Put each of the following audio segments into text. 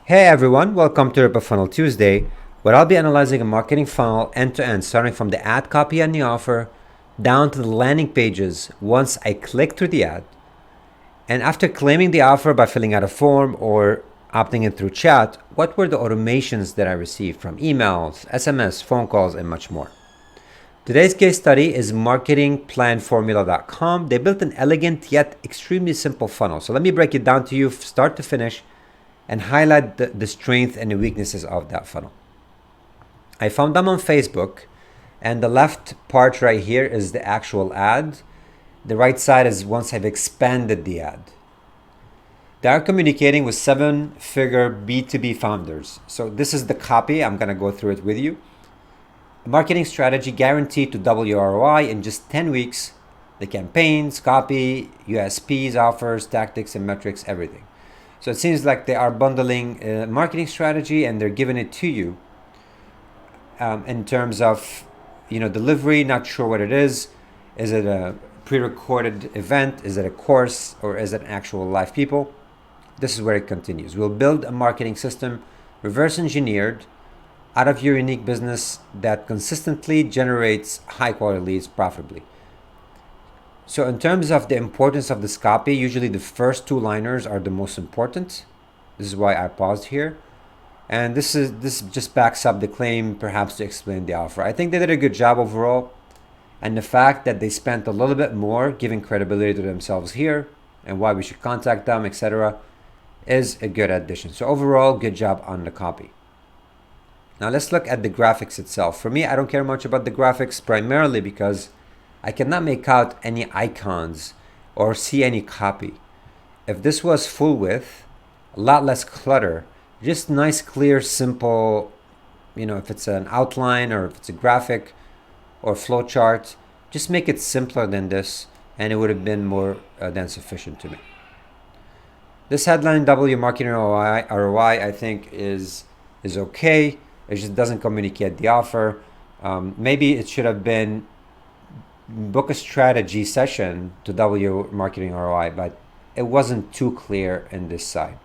Hey everyone, welcome to Rip a Funnel Tuesday, where I'll be analyzing a marketing funnel end to end, starting from the ad copy and the offer down to the landing pages once I click through the ad. And after claiming the offer by filling out a form or opting in through chat, what were the automations that I received from emails, SMS, phone calls, and much more? Today's case study is marketingplanformula.com. They built an elegant yet extremely simple funnel. So let me break it down to you start to finish and highlight the strength and the weaknesses of that funnel. I found them on Facebook, and the left part right here is the actual ad. The right side is once I've expanded the ad. They are communicating with 7-figure B2B founders. So this is the copy. I'm going to go through it with you. A marketing strategy guaranteed to double your ROI in just 10 weeks. The campaigns, copy, USPs, offers, tactics, and metrics, everything. So it seems like they are bundling a marketing strategy and they're giving it to you in terms of, delivery. Not sure what it is. Is it a pre-recorded event? Is it a course? Or is it actual live people? This is where it continues. We'll build a marketing system reverse engineered out of your unique business that consistently generates high quality leads profitably. So in terms of the importance of this copy, usually the first two liners are the most important. This is why I paused here. And this just backs up the claim, perhaps to explain the offer. I think they did a good job overall. And the fact that they spent a little bit more giving credibility to themselves here and why we should contact them, etc., is a good addition. So overall, good job on the copy. Now let's look at the graphics itself. For me, I don't care much about the graphics primarily because I cannot make out any icons or see any copy. If this was full width, a lot less clutter, just nice, clear, simple, if it's an outline or if it's a graphic or flow chart, just make it simpler than this and it would have been more than sufficient to me. This headline, double your marketing ROI, I think is okay. It just doesn't communicate the offer. Maybe it should have been book a strategy session to double your marketing ROI, but it wasn't too clear in this side.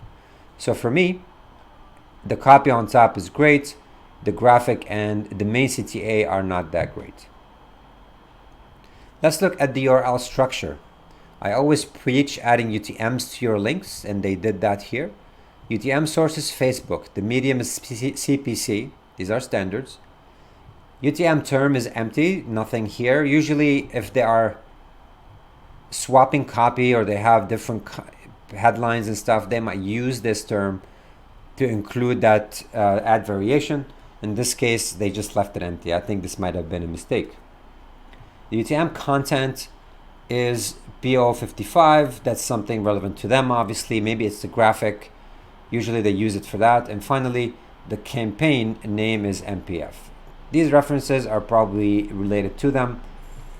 So for me, the copy on top is great. The graphic and the main CTA are not that great. Let's look at the URL structure. I always preach adding UTMs to your links, and they did that here. UTM source is Facebook. The medium is CPC. These are standards. UTM term is empty, nothing here. Usually if they are swapping copy or they have different headlines and stuff, they might use this term to include that ad variation. In this case, they just left it empty. I think this might have been a mistake. The UTM content is BO55. That's something relevant to them, obviously. Maybe it's the graphic. Usually they use it for that. And finally, the campaign name is MPF. These references are probably related to them.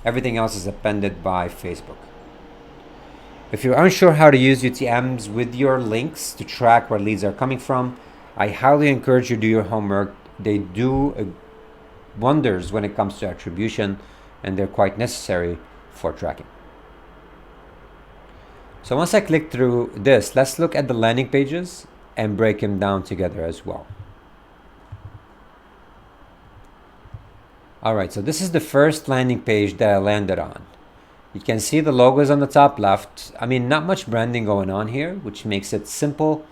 Everything else is appended by Facebook. If you're unsure how to use UTMs with your links to track where leads are coming from, I highly encourage you to do your homework. They do wonders when it comes to attribution, and they're quite necessary for tracking. So once I click through this, let's look at the landing pages and break them down together as well. All right, so this is the first landing page that I landed on. You can see the logos on the top left. I mean, not much branding going on here, which makes it simple.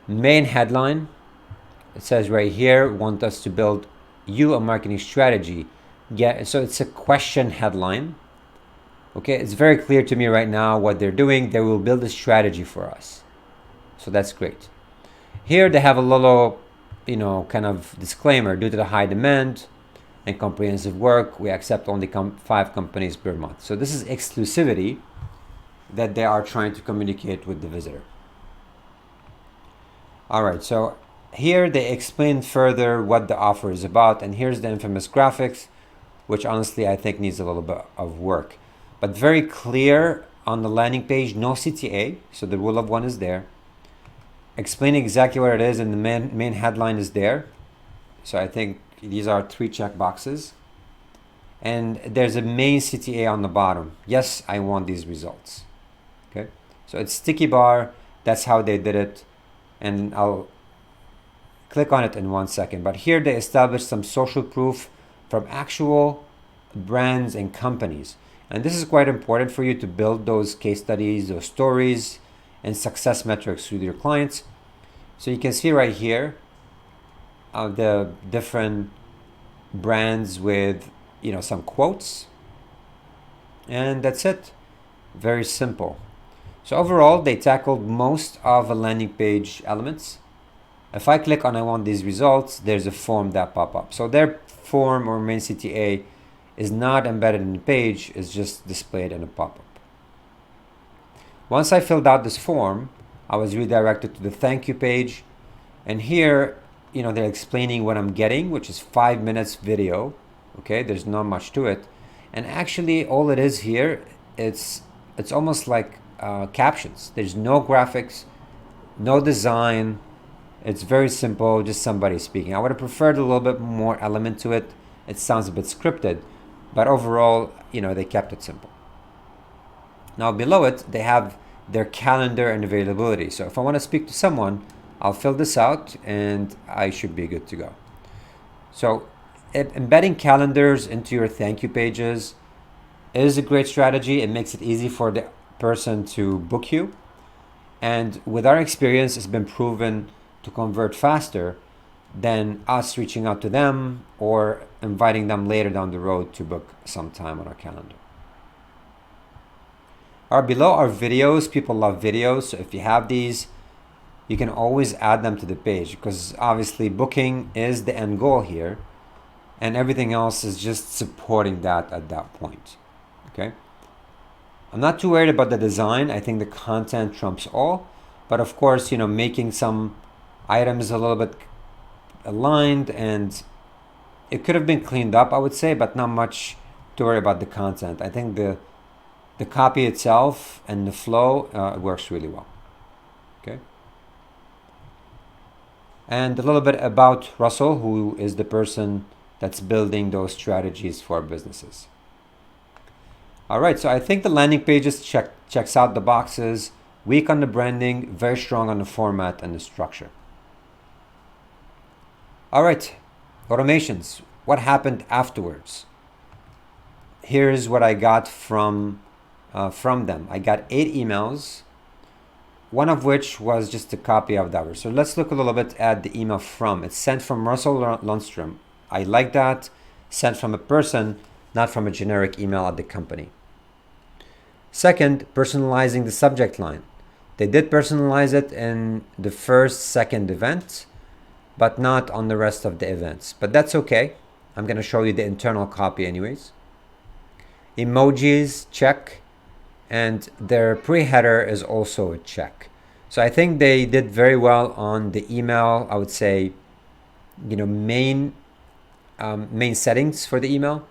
Main headline. It says right here, want us to build you a marketing strategy. Yeah, so it's a question headline. Okay, it's very clear to me right now what they're doing. They will build a strategy for us. So that's great. Here they have a little, kind of disclaimer. Due to the high demand and comprehensive work, we accept only 5 companies per month. So this is exclusivity that they are trying to communicate with the visitor. All right, so here they explain further what the offer is about, and here's the infamous graphics, which honestly I think needs a little bit of work. But very clear on the landing page, no CTA, so the rule of 1 is there. Explain exactly what it is, and the main headline is there. So I think these are 3 check boxes. And there's a main CTA on the bottom. Yes, I want these results. Okay, so it's sticky bar. That's how they did it. And I'll click on it in 1 second. But here they establish some social proof from actual brands and companies. And this is quite important for you to build those case studies, those stories, and success metrics with your clients. So you can see right here the different brands with some quotes, and that's it. Very simple. So overall, they tackled most of the landing page elements. If I click on I want these results, there's a form that pop up. So their form or main CTA is not embedded in the page, it's just displayed in a pop-up. Once I filled out this form, I was redirected to the thank you page, and here they're explaining what I'm getting, which is 5 minutes video. Okay, there's not much to it, and actually all it is here, it's almost like captions. There's no graphics, no design. It's very simple, just somebody speaking. I would have preferred a little bit more element to it. It sounds a bit scripted, but overall, they kept it simple. Now below it, they have their calendar and availability. So if I want to speak to someone, I'll fill this out and I should be good to go. So embedding calendars into your thank you pages is a great strategy. It makes it easy for the person to book you. And with our experience, it's been proven to convert faster than us reaching out to them or inviting them later down the road to book some time on our calendar. Below are videos. People love videos. So if you have these, you can always add them to the page, because obviously booking is the end goal here, and everything else is just supporting that at that point. Okay. I'm not too worried about the design. I think the content trumps all, but of course, making some items a little bit aligned, and it could have been cleaned up, I would say, but not much to worry about the content. I think the copy itself and the flow works really well. Okay. And a little bit about Russell, who is the person that's building those strategies for businesses. All right, so I think the landing pages checks out the boxes. Weak on the branding, very strong on the format and the structure. All right, automations. What happened afterwards? Here's what I got from them. I got 8 emails, one of which was just a copy of that. So let's look a little bit at the email from. It's sent from Russell Lundstrom. I like that. Sent from a person, not from a generic email at the company. Second, personalizing the subject line. They did personalize it in the second event, but not on the rest of the events. But that's okay. I'm going to show you the internal copy anyways. Emojis, check. And their pre-header is also a check. So I think they did very well on the email. I would say, main settings for the email.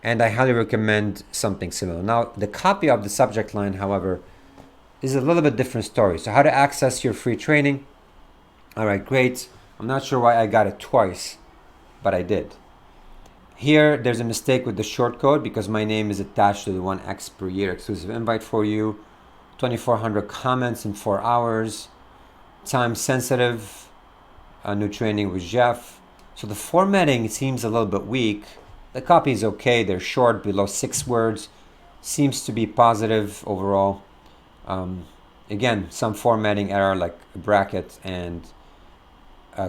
And I highly recommend something similar. Now, the copy of the subject line, however, is a little bit different story. So how to access your free training. All right, great. I'm not sure why I got it twice, but I did. Here, there's a mistake with the short code because my name is attached to the 1x per year exclusive invite for you. 2,400 comments in 4 hours. Time sensitive. A new training with Jeff. So the formatting seems a little bit weak. The copy is okay. They're short, below 6 words. Seems to be positive overall. Again, some formatting error like a bracket and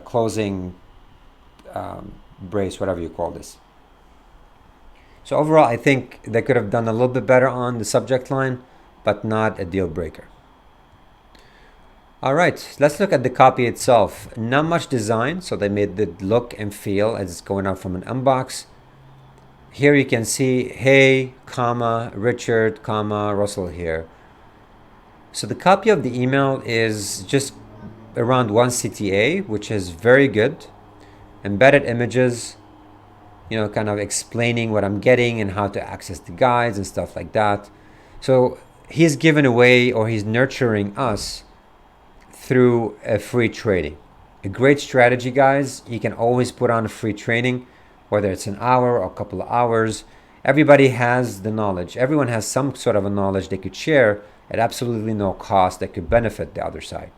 closing brace, whatever you call this. So overall, I think they could have done a little bit better on the subject line, but not a deal breaker. All right, let's look at the copy itself. Not much design, so they made the look and feel as it's going out from an inbox. Here you can see, hey, comma, Richard, comma, Russell here. So the copy of the email is just around 1 CTA, which is very good. Embedded images, kind of explaining what I'm getting and how to access the guides and stuff like that. So he's giving away, or he's nurturing us through a free training. A great strategy, guys. You can always put on a free training, whether it's an hour or a couple of hours. Everybody has the knowledge. Everyone has some sort of a knowledge they could share at absolutely no cost that could benefit the other side.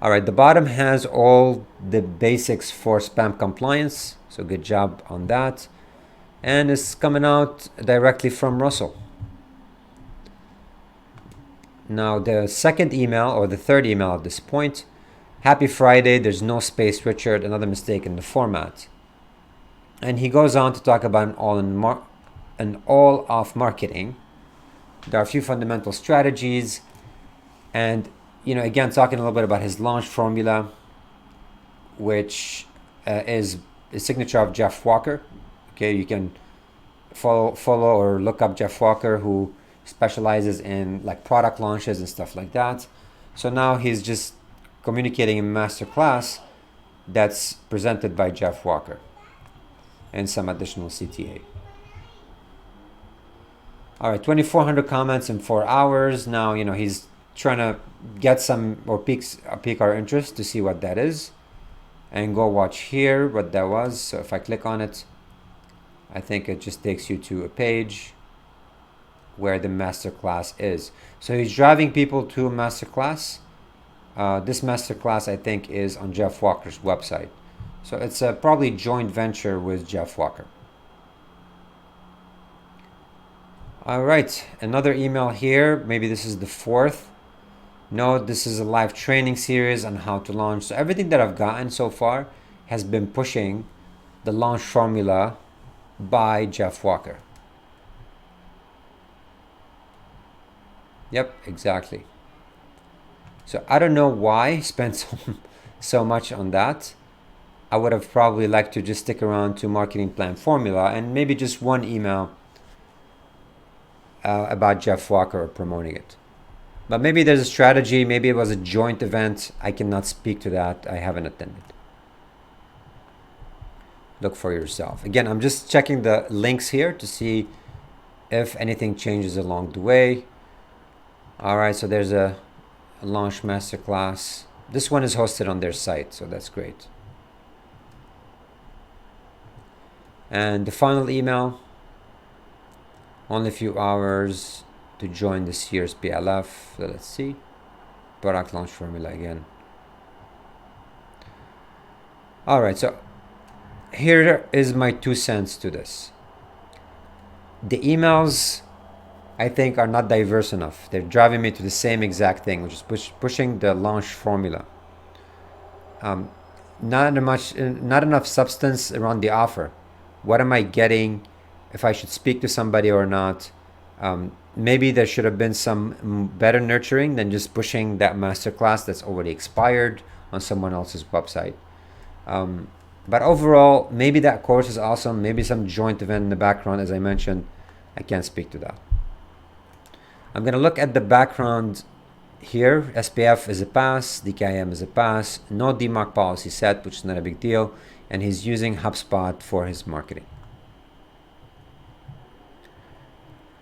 All right, the bottom has all the basics for spam compliance. So good job on that. And it's coming out directly from Russell. Now the second email, or the third email at this point, happy Friday, there's no space, Richard, another mistake in the format. And he goes on to talk about an all-off marketing. There are a few fundamental strategies, and again, talking a little bit about his launch formula, which is a signature of Jeff Walker. Okay, you can follow or look up Jeff Walker, who specializes in like product launches and stuff like that. So now he's just communicating in masterclass that's presented by Jeff Walker and some additional CTA. All right, 2,400 comments in 4 hours. Now, he's trying to get some or pique our interest to see what that is, and go watch here what that was. So if I click on it, I think it just takes you to a page where the masterclass is. So he's driving people to a masterclass. This masterclass, I think, is on Jeff Walker's website. So it's a probably joint venture with Jeff Walker. All right, another email here. Maybe this is the fourth. No, this is a live training series on how to launch. So everything that I've gotten so far has been pushing the launch formula by Jeff Walker. Yep, exactly. So I don't know why he spent so much on that. I would have probably liked to just stick around to marketing plan formula and maybe just one email about Jeff Walker or promoting it. But maybe there's a strategy. Maybe it was a joint event. I cannot speak to that. I haven't attended. Look for yourself. Again, I'm just checking the links here to see if anything changes along the way. All right, so there's a launch masterclass. This one is hosted on their site, so that's great. And the final email, only a few hours to join this year's PLF. So let's see. Product launch formula again. All right, so here is my 2 cents to this. The emails, I think, are not diverse enough. They're driving me to the same exact thing, which is pushing the launch formula. Not enough substance around the offer. What am I getting? If I should speak to somebody or not. Maybe there should have been some better nurturing than just pushing that masterclass that's already expired on someone else's website. But overall, maybe that course is awesome. Maybe some joint event in the background, as I mentioned. I can't speak to that. I'm going to look at the background here. SPF is a pass. DKIM is a pass. No DMARC policy set, which is not a big deal. And he's using HubSpot for his marketing.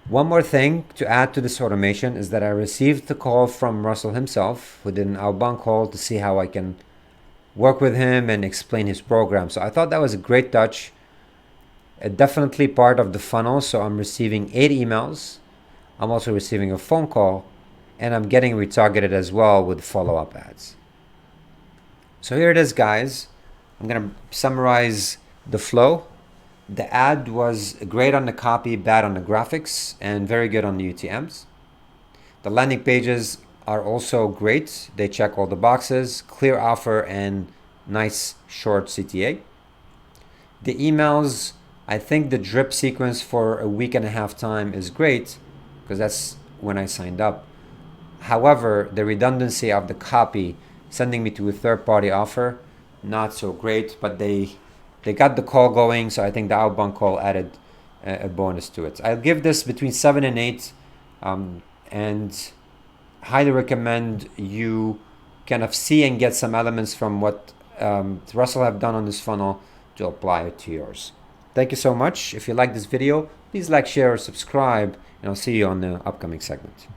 One more thing to add to this automation is that I received the call from Russell himself, who did an outbound call to see how I can work with him and explain his program. So I thought that was a great touch. Definitely part of the funnel. So I'm receiving 8 emails. I'm also receiving a phone call, and I'm getting retargeted as well with follow-up ads. So here it is, guys. I'm going to summarize the flow. The ad was great on the copy, bad on the graphics, and very good on the UTMs. The landing pages are also great. They check all the boxes, clear offer, and nice short CTA. The emails, I think the drip sequence for a week and a half time is great because that's when I signed up. However, the redundancy of the copy sending me to a third-party offer, not so great, but they got the call going, so I think the outbound call added a bonus to it. I'll give this between 7 and 8, and highly recommend you kind of see and get some elements from what Russell have done on this funnel to apply it to yours. Thank you so much. If you like this video, please like, share, or subscribe, and I'll see you on the upcoming segment.